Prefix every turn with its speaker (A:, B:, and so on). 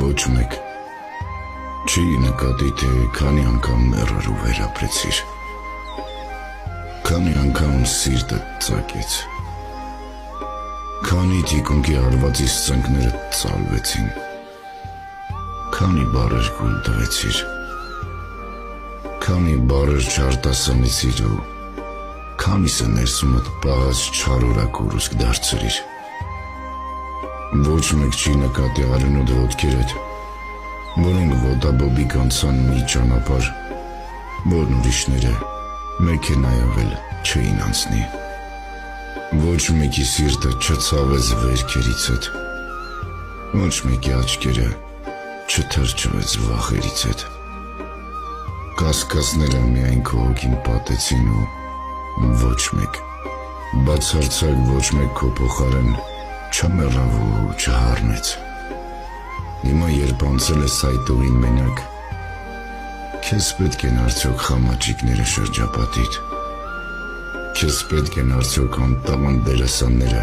A: Ոչ մեկ չի նկատի, թե քանի անգամ մեռար ու վերապրեցիր, քանի անգամ սիրտը ծակեց, քանի թիկունքի հարվածից ծնկները ծալվեցին, քանի բառեր կուլ տվեցիր, քանի բառեր չարտասանեցիր ու քանիսը ներսումդ պահած չարորակ ուռուսք դարձրիր։ Ոչ մեկ չի նկատի արյունոտ ոտքերդ, որոնք ոտաբոբիկ անցան մի ճանապարհ, որն ուրիշները մեքենայով էլ չէին անցնի։ Ոչ մեկի սիրտը չցավեց վերքերիցդ, ոչ մեկի աչքերը չթրջվեց վախերից հետ։ Կասկածները միայն քո հոգին պատեցին ու ոչ մեկ, բացարձակ ոչ մեկ քո փոխարեն չմեռավ ու չհառնեց։ Հիմա երբ անցել ես այդ ուղին մենակ, քեզ պետք են արդյոք խամաճիկները շրջապատիդ, քեզ պետք են արդյոք անտավան դերասանները,